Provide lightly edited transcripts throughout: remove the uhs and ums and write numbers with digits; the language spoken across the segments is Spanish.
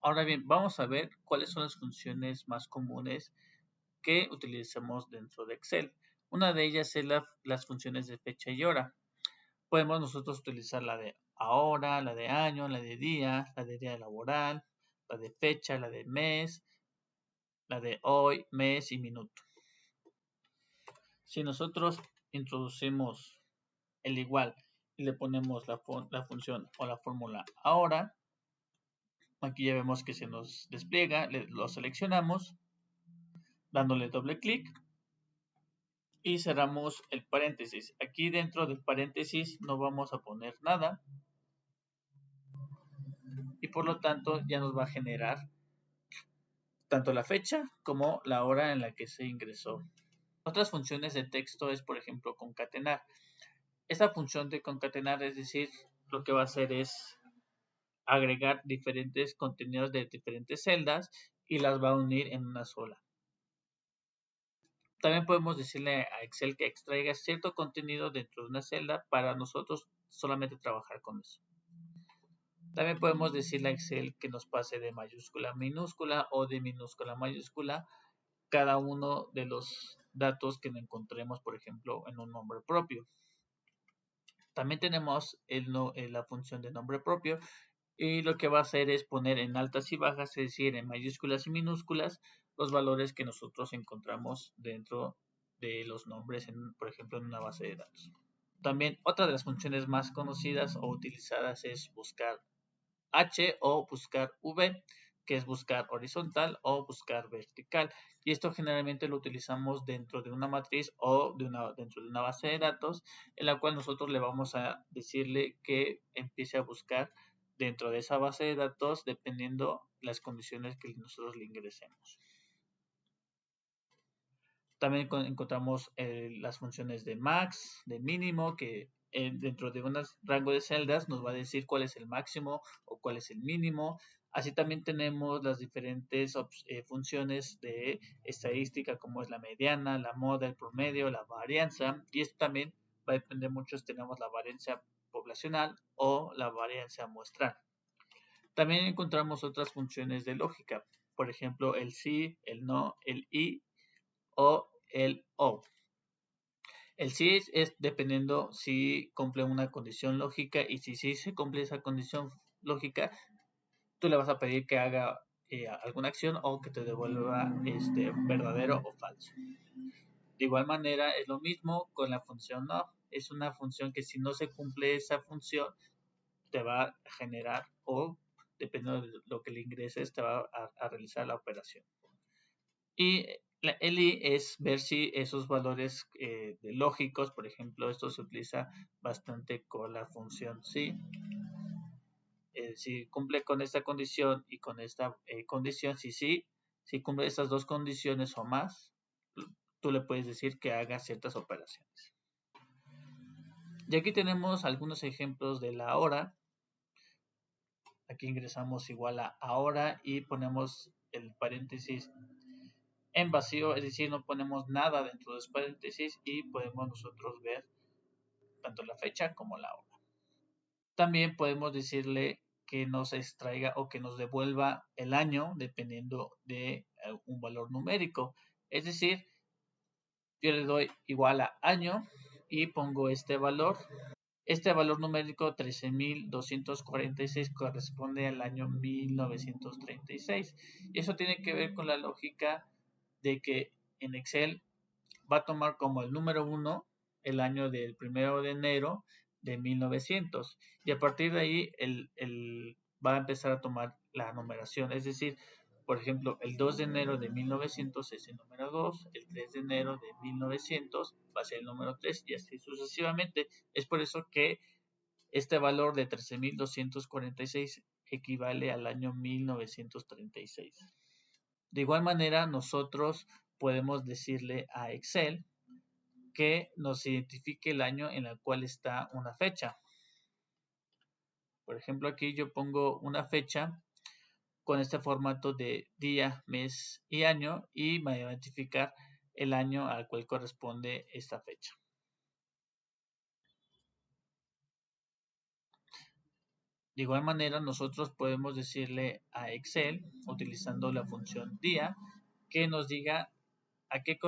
Ahora bien, vamos a ver cuáles son las funciones más comunes que utilizamos dentro de Excel. Una de ellas es las funciones de fecha y hora. Podemos nosotros utilizar la de ahora, la de año, la de día laboral, la de fecha, la de mes, la de hoy, mes y minuto. Si nosotros introducimos el igual y le ponemos la función o la fórmula ahora, aquí ya vemos que se nos despliega, lo seleccionamos dándole doble clic y cerramos el paréntesis. Aquí dentro del paréntesis no vamos a poner nada y por lo tanto ya nos va a generar tanto la fecha como la hora en la que se ingresó. Otras funciones de texto es, por ejemplo, concatenar. Esta función de concatenar, es decir, lo que va a hacer es agregar diferentes contenidos de diferentes celdas y las va a unir en una sola. También podemos decirle a Excel que extraiga cierto contenido dentro de una celda para nosotros solamente trabajar con eso. También podemos decirle a Excel que nos pase de mayúscula a minúscula o de minúscula a mayúscula cada uno de los datos que encontremos, por ejemplo, en un nombre propio. También tenemos la función de nombre propio y lo que va a hacer es poner en altas y bajas, es decir, en mayúsculas y minúsculas, los valores que nosotros encontramos dentro de los nombres, por ejemplo, en una base de datos. También otra de las funciones más conocidas o utilizadas es buscar H o buscar V, que es buscar horizontal o buscar vertical. Y esto generalmente lo utilizamos dentro de una matriz o dentro de una base de datos, en la cual nosotros le vamos a decirle que empiece a buscar dentro de esa base de datos dependiendo las condiciones que nosotros le ingresemos. También encontramos las funciones de max, de mínimo, que dentro de un rango de celdas nos va a decir cuál es el máximo o cuál es el mínimo. Así también tenemos las diferentes funciones de estadística como es la mediana, la moda, el promedio, la varianza. Y esto también va a depender mucho si tenemos la varianza poblacional o la varianza muestral. También encontramos otras funciones de lógica, por ejemplo el sí, el no, el y o el O. El sí es dependiendo si cumple una condición lógica y si sí se cumple esa condición lógica, tú le vas a pedir que haga alguna acción o que te devuelva verdadero o falso. De igual manera es lo mismo con la función no. Es una función que si no se cumple esa función te va a generar o dependiendo de lo que le ingreses te va a realizar la operación. Y el i es ver si esos valores lógicos, por ejemplo, esto se utiliza bastante con la función si. Si cumple con esta condición y con esta condición, si cumple estas dos condiciones o más, tú le puedes decir que haga ciertas operaciones. Y aquí tenemos algunos ejemplos de la hora. Aquí ingresamos igual a ahora y ponemos el paréntesis en vacío, es decir, no ponemos nada dentro de los paréntesis y podemos nosotros ver tanto la fecha como la hora. También podemos decirle que nos extraiga o que nos devuelva el año dependiendo de un valor numérico. Es decir, yo le doy igual a año y pongo este valor. Este valor numérico 13.246 corresponde al año 1936. Y eso tiene que ver con la lógica de que en Excel va a tomar como el número 1 el año del 1 de enero de 1900 y a partir de ahí va a empezar a tomar la numeración, es decir, por ejemplo, el 2 de enero de 1900 es el número 2, el 3 de enero de 1900 va a ser el número 3 y así sucesivamente. Es por eso que este valor de 13.246 equivale al año 1936. De igual manera, nosotros podemos decirle a Excel que nos identifique el año en el cual está una fecha. Por ejemplo, aquí yo pongo una fecha con este formato de día, mes y año y me va a identificar el año al cual corresponde esta fecha. De igual manera, nosotros podemos decirle a Excel, utilizando la función día, que nos diga a qué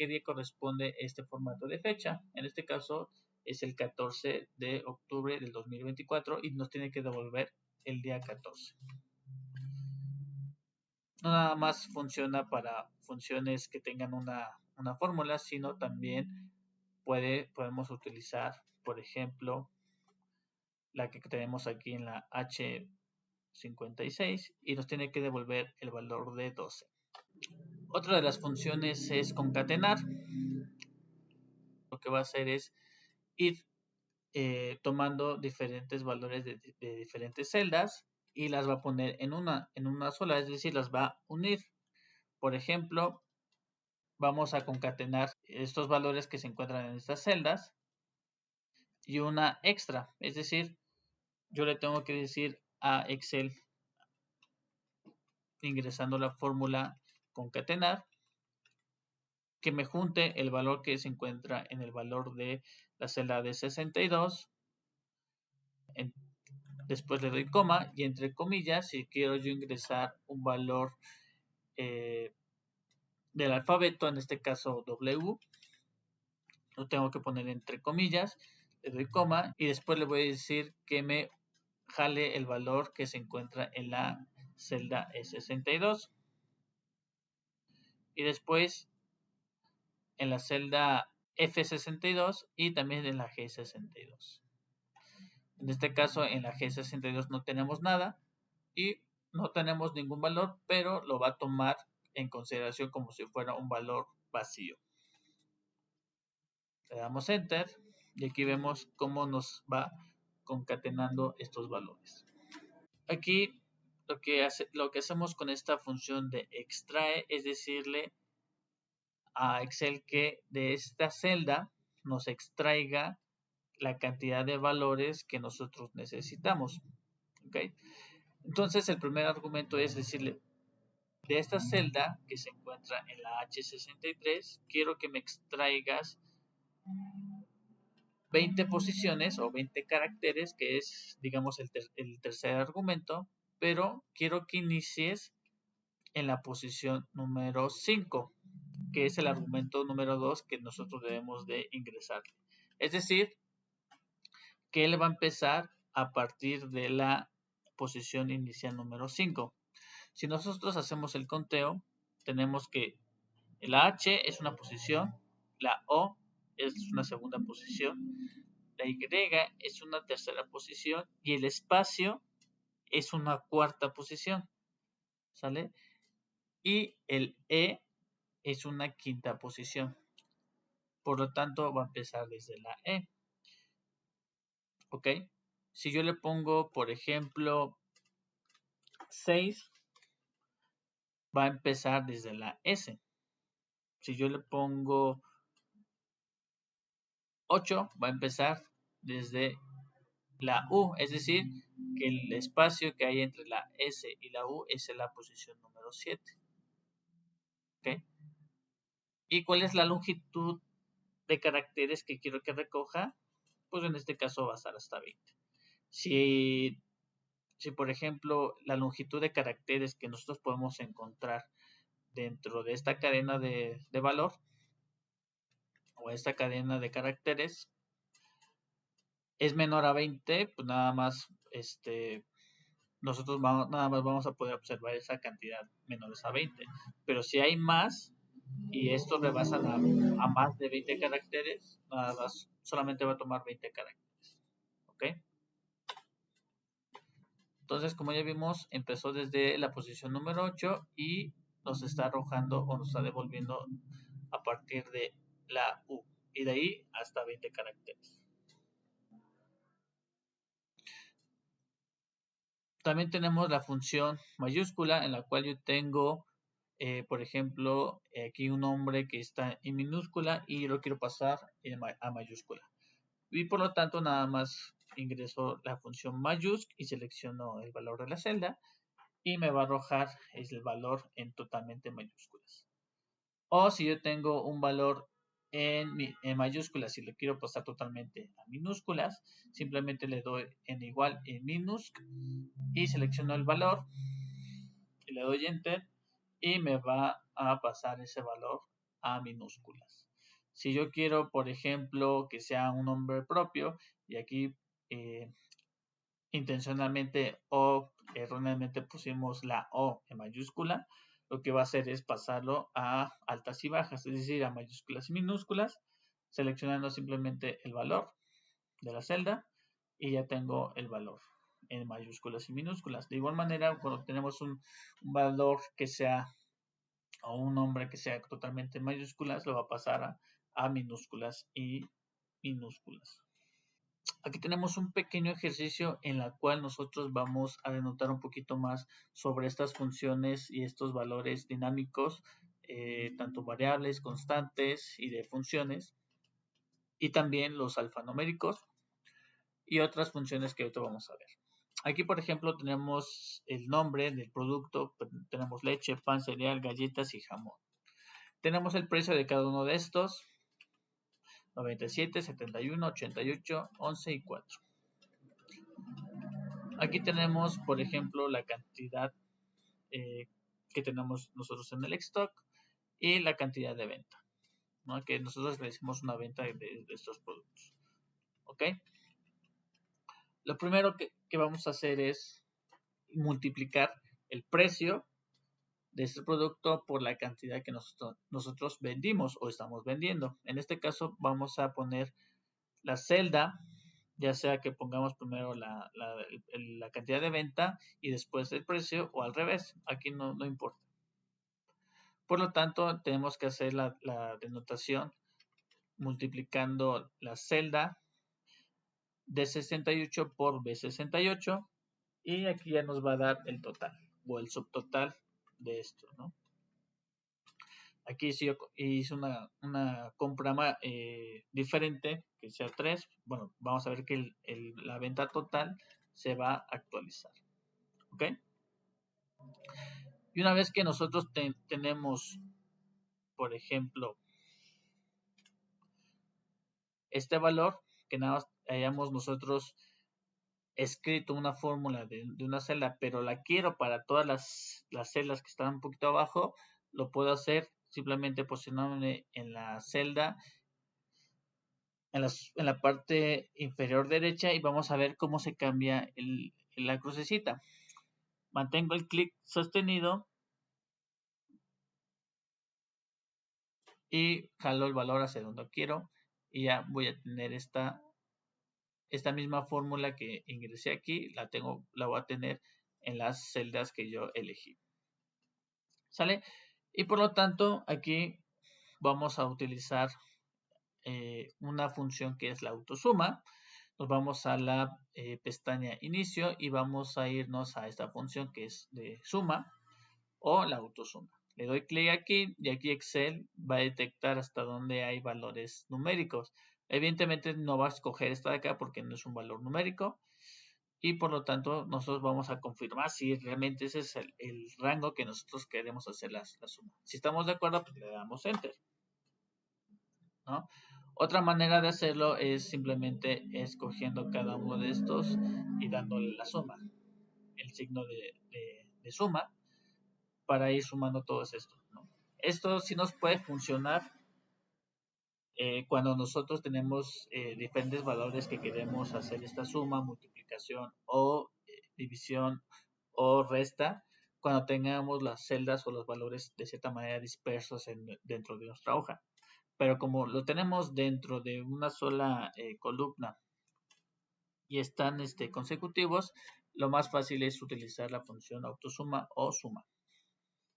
día corresponde este formato de fecha. En este caso es el 14 de octubre del 2024 y nos tiene que devolver el día 14. No nada más funciona para funciones que tengan una fórmula, sino también podemos utilizar, por ejemplo, la que tenemos aquí en la H56 y nos tiene que devolver el valor de 12. Otra de las funciones es concatenar. Lo que va a hacer es ir tomando diferentes valores de diferentes celdas y las va a poner en una sola, es decir, las va a unir. Por ejemplo, vamos a concatenar estos valores que se encuentran en estas celdas y una extra, es decir, yo le tengo que decir a Excel, ingresando la fórmula concatenar, que me junte el valor que se encuentra en el valor de la celda de 62. Después le doy coma y entre comillas, si quiero yo ingresar un valor del alfabeto, en este caso W, lo tengo que poner entre comillas, le doy coma y después le voy a decir que me jale el valor que se encuentra en la celda E62 y después en la celda F62 y también en la G62. En este caso en la G62 no tenemos nada y no tenemos ningún valor, pero lo va a tomar en consideración como si fuera un valor vacío. Le damos enter y aquí vemos cómo nos va concatenando estos valores. Aquí lo que hacemos con esta función de extrae es decirle a Excel que de esta celda nos extraiga la cantidad de valores que nosotros necesitamos. ¿Okay? Entonces el primer argumento es decirle, de esta celda que se encuentra en la H63, quiero que me extraigas 20 posiciones o 20 caracteres, que es, digamos, el tercer argumento, pero quiero que inicies en la posición número 5, que es el argumento número 2 que nosotros debemos de ingresar. Es decir, que él va a empezar a partir de la posición inicial número 5. Si nosotros hacemos el conteo, tenemos que la H es una posición, la O es una segunda posición, la Y es una tercera posición y el espacio es una cuarta posición, ¿sale? Y el E es una quinta posición. Por lo tanto, va a empezar desde la E. ¿Ok? Si yo le pongo, por ejemplo, 6, va a empezar desde la S. Si yo le pongo 8, va a empezar desde la U, es decir, que el espacio que hay entre la S y la U es en la posición número 7. ¿Okay? ¿Y cuál es la longitud de caracteres que quiero que recoja? Pues en este caso va a estar hasta 20. Si por ejemplo, la longitud de caracteres que nosotros podemos encontrar dentro de esta cadena de valor o esta cadena de caracteres es menor a 20, pues nada más nosotros nada más vamos a poder observar esa cantidad menores a 20. Pero si hay más y estos rebasan a más de 20 caracteres, nada más solamente va a tomar 20 caracteres. ¿Ok? Entonces, como ya vimos, empezó desde la posición número 8 y nos está arrojando o nos está devolviendo a partir de la U. Y de ahí hasta 20 caracteres. También tenemos la función mayúscula en la cual yo tengo, por ejemplo, aquí un nombre que está en minúscula y yo lo quiero pasar a mayúscula. Y por lo tanto nada más ingreso la función mayúscula y selecciono el valor de la celda y me va a arrojar el valor en totalmente mayúsculas. O si yo tengo un valor en mayúsculas. Si le quiero pasar totalmente a minúsculas, simplemente le doy en igual en minus y selecciono el valor y le doy enter y me va a pasar ese valor a minúsculas. Si yo quiero, por ejemplo, que sea un nombre propio y aquí intencionalmente o erróneamente pusimos la O en mayúscula, lo que va a hacer es pasarlo a altas y bajas, es decir, a mayúsculas y minúsculas, seleccionando simplemente el valor de la celda y ya tengo el valor en mayúsculas y minúsculas. De igual manera, cuando tenemos un valor que sea o un nombre que sea totalmente en mayúsculas, lo va a pasar a minúsculas y minúsculas. Aquí tenemos un pequeño ejercicio en la cual nosotros vamos a denotar un poquito más sobre estas funciones y estos valores dinámicos, tanto variables, constantes y de funciones, y también los alfanuméricos y otras funciones que ahorita vamos a ver. Aquí, por ejemplo, tenemos el nombre del producto, tenemos leche, pan, cereal, galletas y jamón. Tenemos el precio de cada uno de estos, 97, 71, 88, 11 y 4. Aquí tenemos, por ejemplo, la cantidad que tenemos nosotros en el stock y la cantidad de venta, ¿no? Que nosotros realizamos una venta de estos productos. ¿Ok? Lo primero que vamos a hacer es multiplicar el precio de este producto por la cantidad que nosotros vendimos o estamos vendiendo. En este caso vamos a poner la celda, ya sea que pongamos primero la cantidad de venta y después el precio o al revés, aquí no importa. Por lo tanto, tenemos que hacer la denotación multiplicando la celda de 68 por B68 y aquí ya nos va a dar el total o el subtotal de esto, ¿no? Aquí si yo hice una compra diferente, que sea 3, bueno, vamos a ver que la venta total se va a actualizar, ¿ok? Y una vez que nosotros tenemos, por ejemplo, este valor, que nada más hayamos nosotros escrito una fórmula de una celda, pero la quiero para todas las celdas que están un poquito abajo, lo puedo hacer simplemente posicionándome en la celda, en la parte inferior derecha y vamos a ver cómo se cambia la crucecita. Mantengo el clic sostenido y jalo el valor hacia donde quiero y ya voy a tener esta misma fórmula que ingresé aquí, la voy a tener en las celdas que yo elegí. ¿Sale? Y por lo tanto, aquí vamos a utilizar una función que es la autosuma. Nos vamos a la pestaña inicio y vamos a irnos a esta función que es de suma o la autosuma. Le doy clic aquí y aquí Excel va a detectar hasta dónde hay valores numéricos. Evidentemente no va a escoger esta de acá porque no es un valor numérico y por lo tanto nosotros vamos a confirmar si realmente ese es el rango que nosotros queremos hacer la suma. Si estamos de acuerdo, pues le damos Enter, ¿no? Otra manera de hacerlo es simplemente escogiendo cada uno de estos y dándole la suma, el signo de suma, para ir sumando todos estos, ¿no? Esto sí nos puede funcionar cuando nosotros tenemos diferentes valores que queremos hacer esta suma, multiplicación o división o resta, cuando tengamos las celdas o los valores de cierta manera dispersos dentro de nuestra hoja. Pero como lo tenemos dentro de una sola columna y están consecutivos, lo más fácil es utilizar la función autosuma o suma.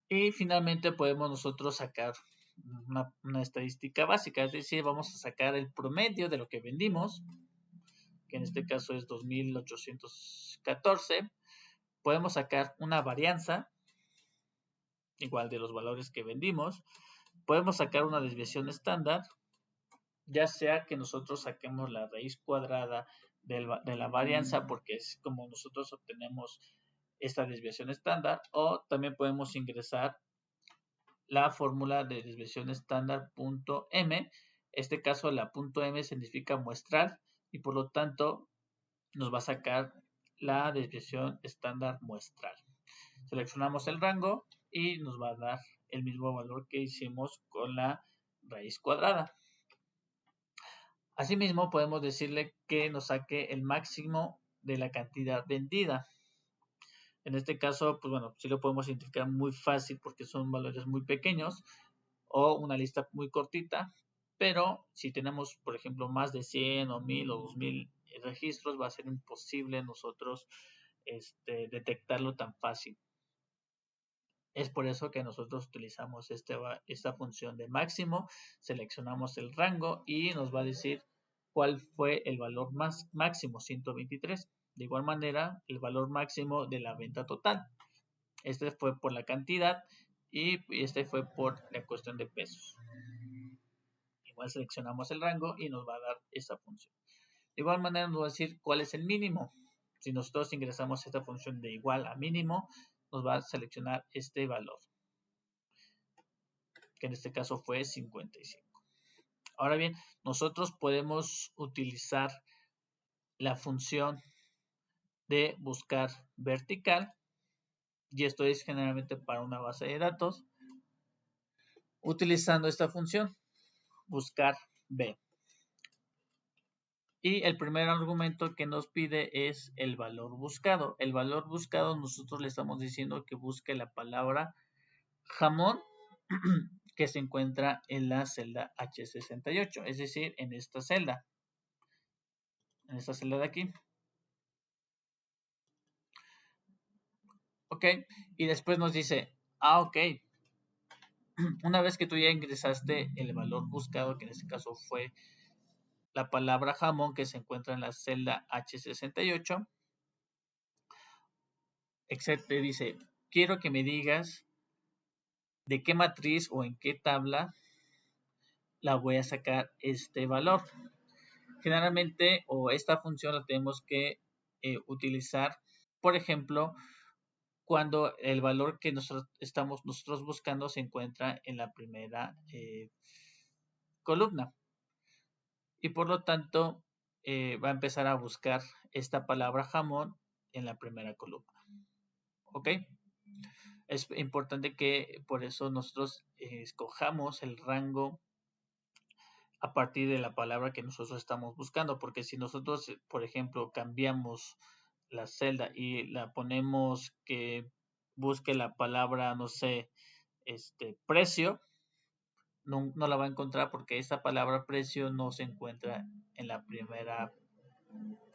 Y finalmente podemos nosotros sacar una estadística básica, es decir, vamos a sacar el promedio de lo que vendimos, que en este caso es 2.814. Podemos sacar una varianza, igual de los valores que vendimos. Podemos sacar una desviación estándar, ya sea que nosotros saquemos la raíz cuadrada de la varianza, porque es como nosotros obtenemos esta desviación estándar, o también podemos ingresar la fórmula de desviación estándar .m Este caso la .m significa muestral y por lo tanto nos va a sacar la desviación estándar muestral. Seleccionamos el rango y nos va a dar el mismo valor que hicimos con la raíz cuadrada. Asimismo, podemos decirle que nos saque el máximo de la cantidad vendida. En este caso, pues bueno, sí lo podemos identificar muy fácil porque son valores muy pequeños o una lista muy cortita, pero si tenemos, por ejemplo, más de 100 o 1000 o 2000 registros, va a ser imposible nosotros detectarlo tan fácil. Es por eso que nosotros utilizamos esta función de máximo, seleccionamos el rango y nos va a decir cuál fue el valor máximo, 123. De igual manera, el valor máximo de la venta total. Este fue por la cantidad y este fue por la cuestión de pesos. Igual seleccionamos el rango y nos va a dar esta función. De igual manera nos va a decir cuál es el mínimo. Si nosotros ingresamos esta función de igual a mínimo, nos va a seleccionar este valor, que en este caso fue 55. Ahora bien, nosotros podemos utilizar la función de buscar vertical, y esto es generalmente para una base de datos, utilizando esta función, buscar B. Y el primer argumento que nos pide es el valor buscado. El valor buscado nosotros le estamos diciendo que busque la palabra jamón que se encuentra en la celda H68, es decir, en esta celda de aquí. Ok, y después nos dice, ok, una vez que tú ya ingresaste el valor buscado, que en este caso fue la palabra jamón que se encuentra en la celda H68, Excel te dice, quiero que me digas de qué matriz o en qué tabla la voy a sacar este valor. Generalmente, o esta función la tenemos que utilizar, por ejemplo, cuando el valor que nosotros estamos buscando se encuentra en la primera columna. Y por lo tanto, va a empezar a buscar esta palabra jamón en la primera columna. ¿Ok? Es importante que por eso nosotros escojamos el rango a partir de la palabra que nosotros estamos buscando, porque si nosotros, por ejemplo, cambiamos la celda y la ponemos que busque la palabra, no sé, precio, no la va a encontrar porque esta palabra precio no se encuentra en la primera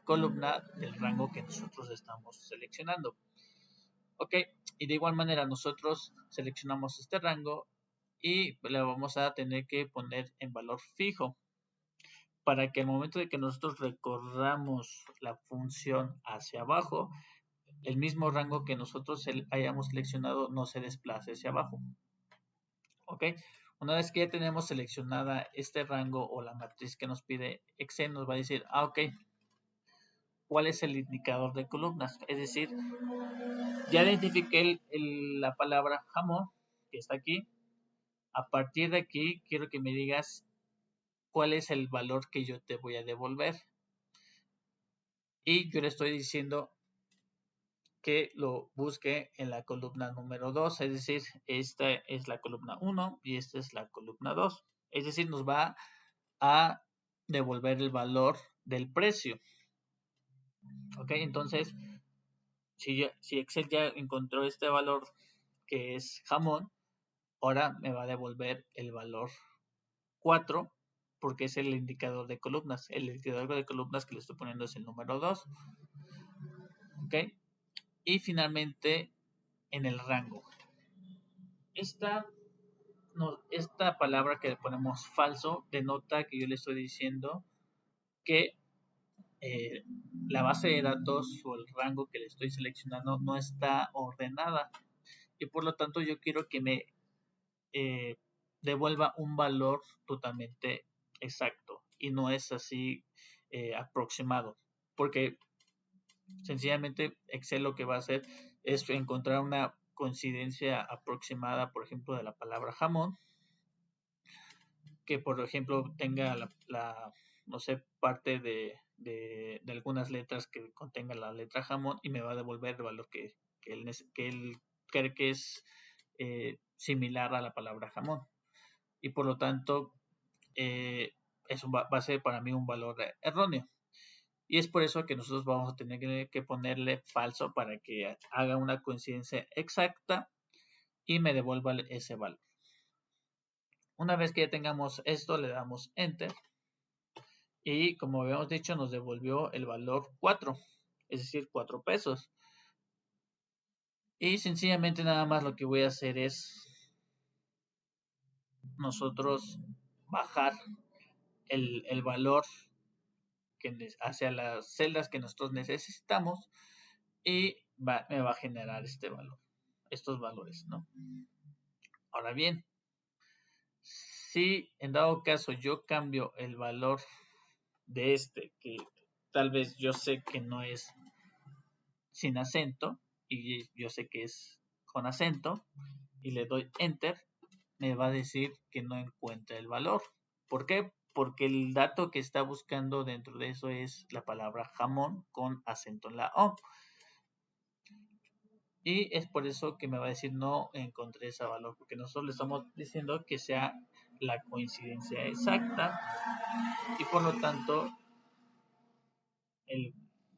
columna del rango que nosotros estamos seleccionando. Ok, y de igual manera nosotros seleccionamos este rango y le vamos a tener que poner en valor fijo para que al momento de que nosotros recorramos la función hacia abajo, el mismo rango que nosotros hayamos seleccionado no se desplace hacia abajo. Ok, una vez que ya tenemos seleccionada este rango o la matriz que nos pide Excel, nos va a decir, ok, ¿cuál es el indicador de columnas? Es decir, ya identifiqué la palabra jamón que está aquí. A partir de aquí, quiero que me digas cuál es el valor que yo te voy a devolver. Y yo le estoy diciendo que lo busque en la columna número 2, es decir, esta es la columna 1 y esta es la columna 2. Es decir, nos va a devolver el valor del precio. Ok, entonces, si Excel ya encontró este valor que es jamón, ahora me va a devolver el valor 4 porque es el indicador de columnas. El indicador de columnas que le estoy poniendo es el número 2. Ok, y finalmente en el rango. Esta palabra que le ponemos falso denota que yo le estoy diciendo que la base de datos o el rango que le estoy seleccionando no está ordenada y por lo tanto yo quiero que me devuelva un valor totalmente exacto y no es así aproximado, porque sencillamente Excel lo que va a hacer es encontrar una coincidencia aproximada, por ejemplo, de la palabra jamón que por ejemplo tenga no sé, parte de algunas letras que contenga la letra jamón y me va a devolver el valor que él cree que es similar a la palabra jamón. Y por lo tanto, eso va a ser para mí un valor erróneo. Y es por eso que nosotros vamos a tener que ponerle falso para que haga una coincidencia exacta y me devuelva ese valor. Una vez que ya tengamos esto, le damos Enter. Y como habíamos dicho, nos devolvió el valor 4, es decir, 4 pesos. Y sencillamente nada más lo que voy a hacer es nosotros bajar el valor hacia las celdas que nosotros necesitamos y me va a generar estos valores, ¿no? Ahora bien, si en dado caso yo cambio el valor de que tal vez yo sé que no es sin acento y yo sé que es con acento y le doy enter, me va a decir que no encuentra el valor. ¿Por qué? Porque el dato que está buscando dentro de eso es la palabra jamón con acento en la O. Y es por eso que me va a decir no encontré ese valor, porque nosotros le estamos diciendo que sea la coincidencia exacta y por lo tanto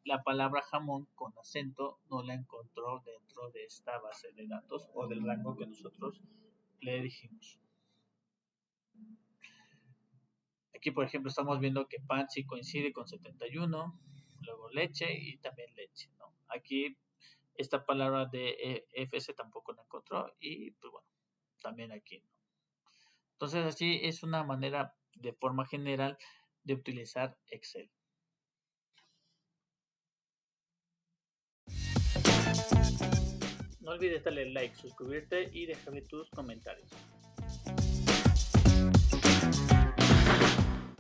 la palabra jamón con acento no la encontró dentro de esta base de datos o del rango que nosotros le dijimos. Aquí, por ejemplo, estamos viendo que pan sí coincide con 71, luego leche y también leche, ¿no? Aquí esta palabra de FS tampoco la encontró y pues bueno, también aquí, ¿no? Entonces así es una manera de forma general de utilizar Excel. No olvides darle like, suscribirte y dejarme tus comentarios.